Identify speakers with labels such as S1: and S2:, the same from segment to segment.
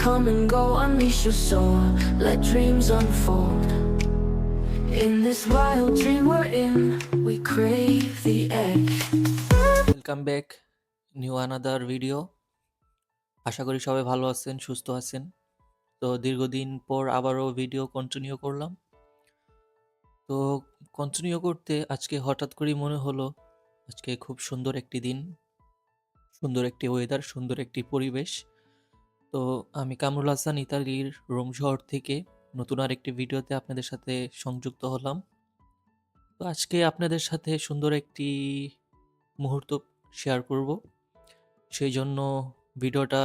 S1: come and go, unleash your soul, let dreams unfold. In this wild dream we're in, we crave the edge.
S2: Welcome back new another video. আশা করি সবাই ভালো আছেন, সুস্থ আছেন। তো দীর্ঘদিন পর আবারও ভিডিও কন্টিনিউ করলাম। তো কন্টিনিউ করতে আজকে হঠাৎ করেই মনে হলো আজকে খুব সুন্দর একটি দিন, সুন্দর একটি ওয়েদার, সুন্দর একটি পরিবেশ। তো আমি কামরুল হাসান ইতালির রোম শহর থেকে নতুন আরেকটি ভিডিওতে আপনাদের সাথে সংযুক্ত হলাম। তো আজকে আপনাদের সাথে সুন্দর একটি মুহূর্ত শেয়ার করব, সেই জন্য ভিডিওটা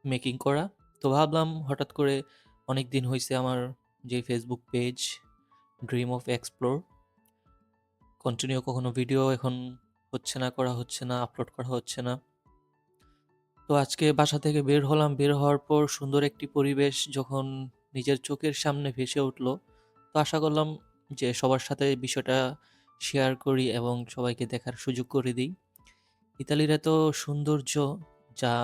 S2: মেকিং করা। তো ভাবলাম হঠাৎ করে অনেক দিন হয়েছে আমার যে Facebook page dream of explore, continue কখনো ভিডিও এখন হচ্ছে না, করা হচ্ছে না, আপলোড করা হচ্ছে না। তো আজকে বাসা থেকে বের হলাম, বের হওয়ার পর সুন্দর একটি পরিবেশ যখন নিজের চোখের সামনে ভেসে উঠলো, তো আশা করলাম যে সবার সাথে বিষয়টা শেয়ার করি এবং সবাইকে দেখার সুযোগ করে দিই। ইতালির এত সৌন্দর্য যা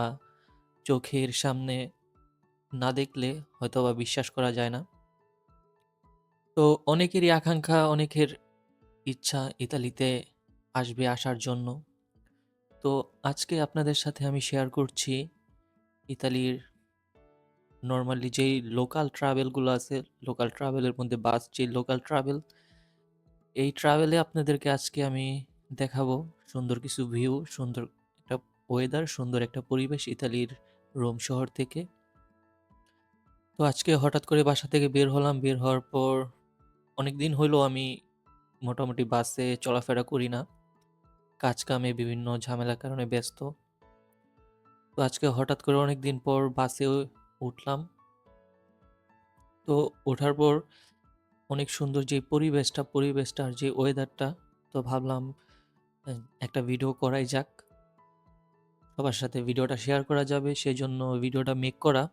S2: চোখের সামনে না দেখলে হয়তোবা বিশ্বাস করা যায় না। তো অনেকেরই আকাঙ্ক্ষা, অনেকের ইচ্ছা ইতালিতে আসার জন্য। তো আজকে আপনাদের সাথে আমি শেয়ার করছি ইতালির নর্মালি যেই লোকাল ট্রাভেলগুলো আছে, লোকাল ট্রাভেলের মধ্যে বাস যে লোকাল ট্রাভেল, এই ট্রাভেলে আপনাদেরকে আজকে আমি দেখাবো সুন্দর কিছু ভিউ, সুন্দর একটা ওয়েদার, সুন্দর একটা পরিবেশ ইতালির রোম শহর থেকে। তো আজকে হঠাৎ করে বাসা থেকে বের হলাম, বের হওয়ার পর অনেক দিন হইলো আমি মোটামুটি বাসে চলাফেরা করি না, কাজ কামে বিভিন্ন ঝামেলার কারণে ব্যস্ত। তো আজকে হঠাৎ করে অনেক দিন পর বাসে উঠলাম। তো ওঠার পর অনেক সুন্দর যে পরিবেশটার যে ওয়েদারটা, তো ভাবলাম একটা ভিডিও করাই যাক, সবার সাথে ভিডিওটা শেয়ার করা যাবে, সেই জন্য ভিডিওটা মেক করা।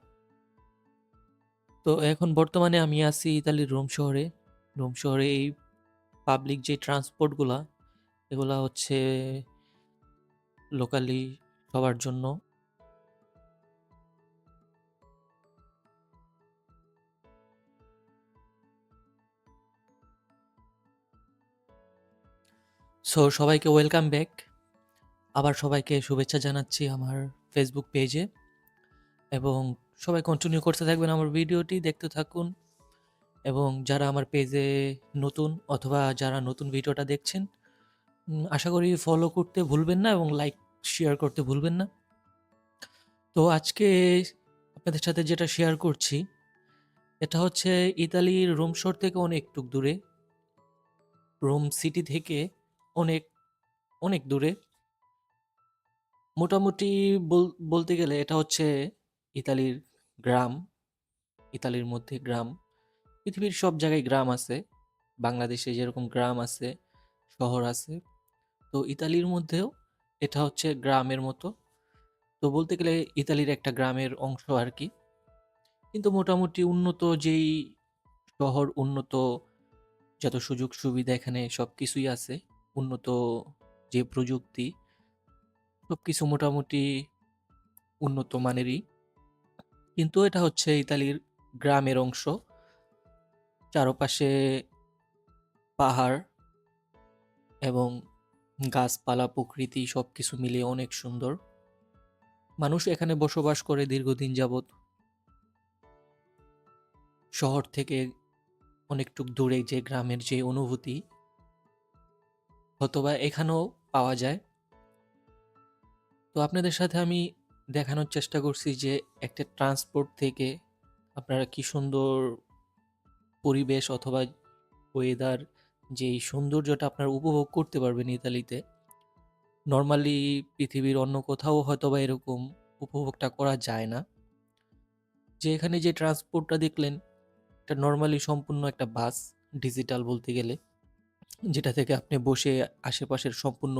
S2: তো এখন বর্তমানে আমি আছি ইতালির রোম শহরে। রোম শহরে এই পাবলিক যে ট্রান্সপোর্টগুলা, এগুলা হচ্ছে লোকালি সবার জন্য। সো সবাইকে ওয়েলকাম ব্যাক, আবার সবাইকে শুভেচ্ছা জানাচ্ছি আমার ফেসবুক পেজে, এবং সবাই কন্টিনিউ করতে থাকবেন, আমার ভিডিওটি দেখতে থাকুন। এবং যারা আমার পেজে নতুন অথবা যারা নতুন ভিডিওটা দেখছেন, আশা করি ফলো করতে ভুলবেন না এবং লাইক শেয়ার করতে ভুলবেন না। তো আজকে আপনাদের সাথে যেটা শেয়ার করছি, এটা হচ্ছে ইতালির রোম শহর থেকে অনেকটুক দূরে, রোম সিটি থেকে অনেক অনেক দূরে। মোটামুটি বলতে গেলে এটা হচ্ছে ইতালির গ্রাম, ইতালির মধ্যে গ্রাম। পৃথিবীর সব জায়গায় গ্রাম আছে, বাংলাদেশে যেরকম গ্রাম আছে, শহর আছে, তো ইতালির মধ্যেও এটা হচ্ছে গ্রামের মতো। তো বলতে গেলে ইতালির একটা গ্রামের অংশ আর কি। কিন্তু মোটামুটি উন্নত যেই শহর, উন্নত যত সুযোগ সুবিধা এখানে সব কিছুই আছে, উন্নত যে প্রযুক্তি, সব কিছু মোটামুটি উন্নত মানেরই। কিন্তু এটা হচ্ছে ইতালির গ্রামের অংশ, চারপাশে পাহাড় এবং গাছপালা, প্রকৃতি সব কিছু মিলিয়ে অনেক সুন্দর। মানুষ এখানে বসবাস করে দীর্ঘদিন যাবৎ, শহর থেকে অনেকটুক দূরে যে গ্রামের যে অনুভূতি হয়তোবা এখানেও পাওয়া যায়। তো আপনাদের সাথে আমি দেখানোর চেষ্টা করছি যে একটা ট্রান্সপোর্ট থেকে আপনারা কি সুন্দর পরিবেশ অথবা ওয়েদার, যেই সৌন্দর্যটা আপনারা উপভোগ করতে পারবেন ইতালিতে। নর্মালি পৃথিবীর অন্য কোথাও হয়তোবা এরকম উপভোগটা করা যায় না। যে এখানে যে ট্রান্সপোর্টটা দেখলেন, এটা নর্মালি সম্পূর্ণ একটা বাস, ডিজিটাল বলতে গেলে, যেটা থেকে আপনি বসে আশেপাশের সম্পূর্ণ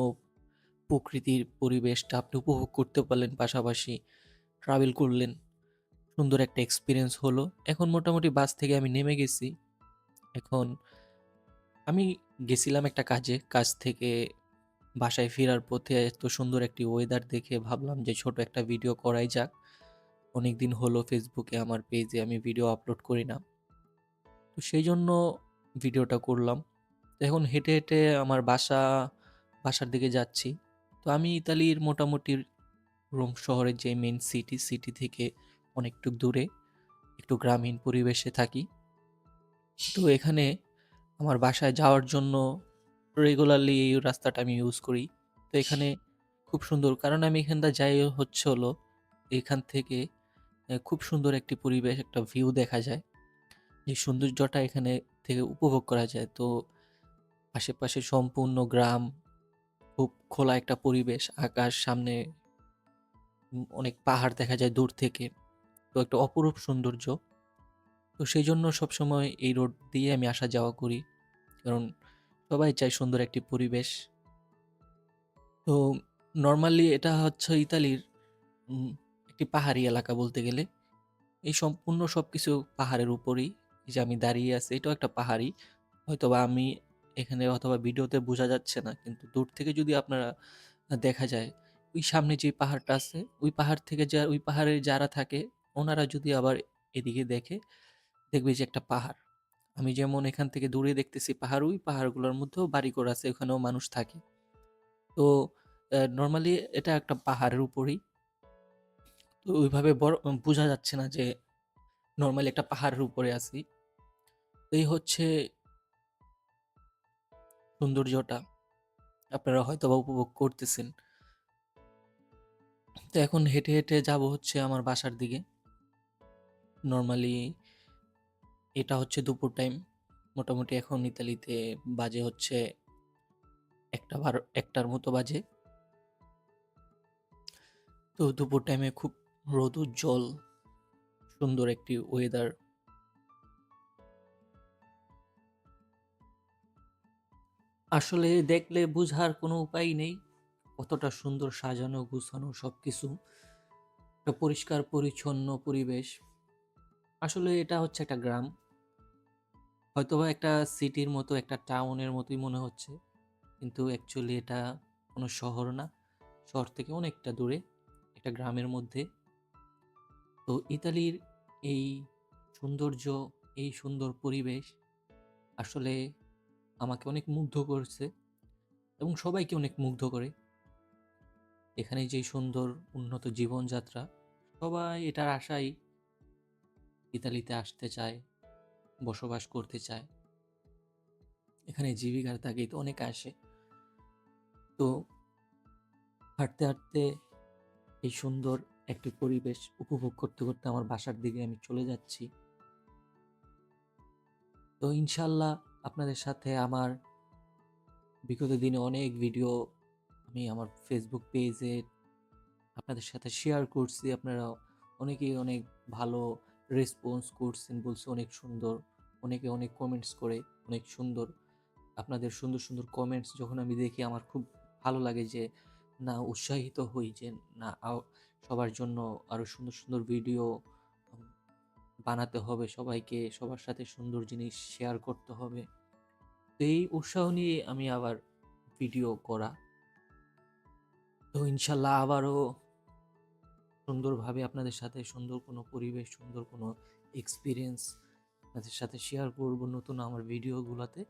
S2: প্রকৃতির পরিবেশটা আপনি উপভোগ করতে পারলেন, পাশাপাশি ট্রাভেল করলেন, সুন্দর একটা এক্সপিরিয়েন্স হলো। এখন মোটামুটি বাস থেকে আমি নেমে গেছি। এখন আমি গেছিলাম একটা কাজে, কাজ থেকে বাসায় ফেরার পথে এত সুন্দর একটি ওয়েদার দেখে ভাবলাম যে ছোট একটা ভিডিও করাই যাক। অনেকদিন হলো ফেসবুকে আমার পেজে আমি ভিডিও আপলোড করি না। তো সেই জন্য ভিডিওটা করলাম। তো এখন হেঁটে, হেঁটে আমার বাসার দিকে যাচ্ছি। তো আমি ইতালির মোটামুটি রোম শহরের যে মেইন সিটি থেকে অনেকটুক দূরে একটু গ্রামীণ পরিবেশে থাকি। তো এখানে আমার বাসায় যাওয়ার জন্য রেগুলারলি এই রাস্তাটা আমি ইউজ করি। তো এখানে খুব সুন্দর, কারণ আমি এখানটা যাই হচ্ছে হলো এখান থেকে খুব সুন্দর একটি পরিবেশ, একটা ভিউ দেখা যায়। এই সৌন্দর্যটা এখানে থেকে উপভোগ করা যায়। তো আশেপাশে সম্পূর্ণ গ্রাম, খুব খোলা একটা পরিবেশ, আকাশ সামনে, অনেক পাহাড় দেখা যায় দূর থেকে। তো একটা অপরূপ সৌন্দর্য। তো সেই জন্য সবসময় এই রোড দিয়ে আমি আসা যাওয়া করি। কারণ সবাই চায় সুন্দর একটি পরিবেশ। তো নরমালি এটা হচ্ছে ইতালির উম একটি পাহাড়ি এলাকা বলতে গেলে। এই সম্পূর্ণ সবকিছু পাহাড়ের উপরেই। এই যে আমি দাঁড়িয়ে আছি, এটাও একটা পাহাড়ি। হয়তোবা আমি এখানে অথবা ভিডিওতে বোঝা যাচ্ছে না। কিন্তু দূর থেকে যদি আপনারা দেখা যায়, ওই সামনে যে পাহাড়টা আছে, ওই পাহাড় থেকে ওই পাহাড়ে যারা থাকে, ওনারা যদি আবার এদিকে দেখে, দেখবে যে একটা পাহাড়। আমি যেমন এখান থেকে দূরে দেখতেছি পাহাড়, ওই পাহাড়গুলোর মধ্যেও বাড়িঘর আছে, ওখানেও মানুষ থাকে। তো নরমালি এটা একটা পাহাড়ের উপরেই। তো ওইভাবে বোঝা যাচ্ছে না যে নরমালি একটা পাহাড়ের উপরে আছি। তো এই হচ্ছে সৌন্দর্যটা আপনারা হয়তোবা উপভোগ করতেছেন। তো এখন হেঁটে, হেঁটে যাবো হচ্ছে আমার বাসার দিকে। নরমালি এটা হচ্ছে দুপুর টাইম। মোটামুটি এখন ইতালিতে বাজে হচ্ছে ১টার মতো বাজে। তো দুপুর টাইমে খুব রোদ উজ্জ্বল, সুন্দর একটি ওয়েদার। আসলে দেখলে বুঝার কোনো উপায় নেই কতটা সুন্দর সাজানো গুছানো সবকিছু। একটা পরিষ্কার পরিচ্ছন্ন পরিবেশ। আসলে এটা হচ্ছে একটা গ্রাম। হয়তোবা একটা সিটির মতো, একটা টাউনের মতোই মনে হচ্ছে। কিন্তু অ্যাকচুয়ালি এটা কোনো শহর না। শহর থেকে অনেকটা দূরে একটা গ্রামের মধ্যে। তো ইতালির এই সৌন্দর্য, এই সুন্দর পরিবেশ আসলে আমাকে অনেক মুগ্ধ করছে এবং সবাইকে অনেক মুগ্ধ করে। এখানে যে সুন্দর উন্নত জীবনযাত্রা, সবাই এটার আশায় ইতালিতে আসতে চায়, বসবাস করতে চায়। এখানে জীবিকার তাগিদ তো অনেক আসে। তো হাঁটতে, হাঁটতে এই সুন্দর একটি পরিবেশ উপভোগ করতে, করতে আমার বাসার দিকে আমি চলে যাচ্ছি। তো ইনশাআল্লাহ আপনাদের সাথে আমার বিগত দিনে অনেক ভিডিও আমি আমার ফেসবুক পেজে আপনাদের সাথে শেয়ার করছি। আপনারা অনেকেই অনেক ভালো রেসপন্স করছেন, বলছে অনেক সুন্দর। অনেকে অনেক কমেন্টস করে, অনেক সুন্দর। আপনাদের সুন্দর, সুন্দর কমেন্টস যখন আমি দেখি আমার খুব ভালো লাগে যে না, উৎসাহিত হই যে না, সবার জন্য আরো সুন্দর, সুন্দর ভিডিও উম বানাতে হবে, সবাইকে সবার সাথে সুন্দর জিনিস শেয়ার করতে হবে। তো এই উৎসাহ নিয়ে আমি আবার ভিডিও করা। তো ইনশাআল্লাহ আবারও সুন্দরভাবে আপনাদের সাথে সুন্দর কোনো পরিবেশ, সুন্দর কোনো এক্সপেরিয়েন্স আপনাদের সাথে শেয়ার করব নতুন আমার ভিডিওগুলাতে।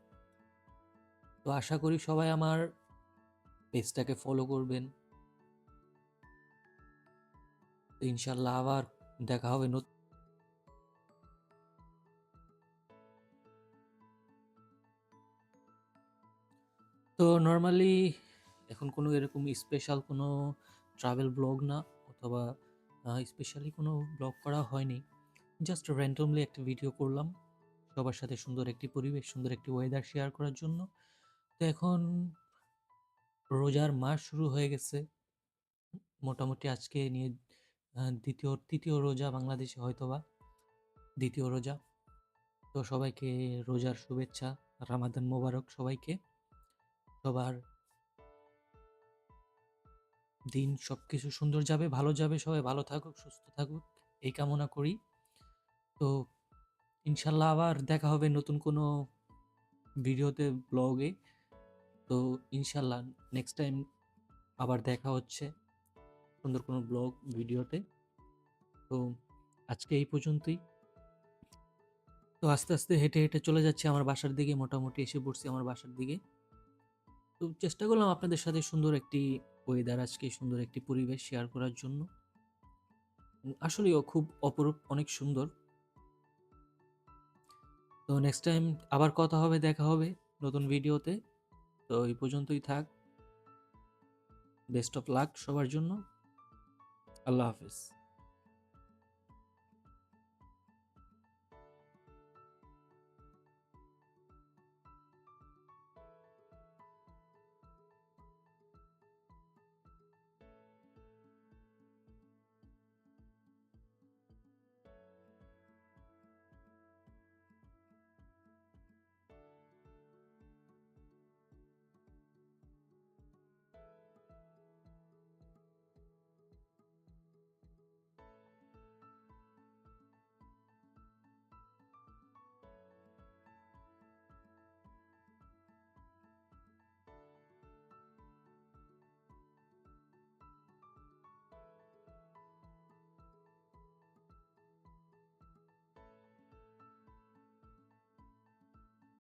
S2: তো আশা করি সবাই আমার পেজটাকে ফলো করবেন। তো ইনশাআল্লাহ আবার দেখা হবে তো নরমালি এখন কোনো এরকম স্পেশাল কোনো ট্রাভেল ব্লগ না, অথবা স্পেশালি কোনো ব্লগ করা হয়নি। জাস্ট র্যান্ডমলি একটা ভিডিও করলাম সবার সাথে সুন্দর একটি পরিবেশ, সুন্দর একটি ওয়েদার শেয়ার করার জন্য। তো এখন রোজার মাস শুরু হয়ে গেছে। মোটামুটি আজকে নিয়ে তৃতীয় রোজা বাংলাদেশে, হয়তোবা দ্বিতীয় রোজা। তো সবাইকে রোজার শুভেচ্ছা, রামাদান মোবারক সবাইকে। সবার দিন সবকিছু সুন্দর যাবে, ভালো যাবে, সবাই ভালো থাকুক, সুস্থ থাকুক, এই কামনা করি। তো ইনশাল্লাহ আবার দেখা হবে নতুন কোনো ভিডিওতে, ব্লগে। তো ইনশাল্লাহ নেক্সট টাইম আবার দেখা হচ্ছে সুন্দর কোনো ব্লগ ভিডিওতে। তো আজকে এই পর্যন্তই। তো আস্তে আস্তে হেঁটে হেঁটে চলে যাচ্ছি আমার বাসার দিকে, মোটামুটি এসে পড়ছি আমার বাসার দিকে। তো চেষ্টা করলাম আপনাদের সাথে সুন্দর একটি ওয়েদার, আজকে সুন্দর একটি পরিবেশ শেয়ার করার জন্য। আসলেও খুব অপরূপ, অনেক সুন্দর। তো নেক্সট টাইম আবার কথা হবে, দেখা হবে নতুন ভিডিওতে। তো এই পর্যন্তই থাক। বেস্ট অফ লাক সবার জন্য। আল্লাহ হাফেজ।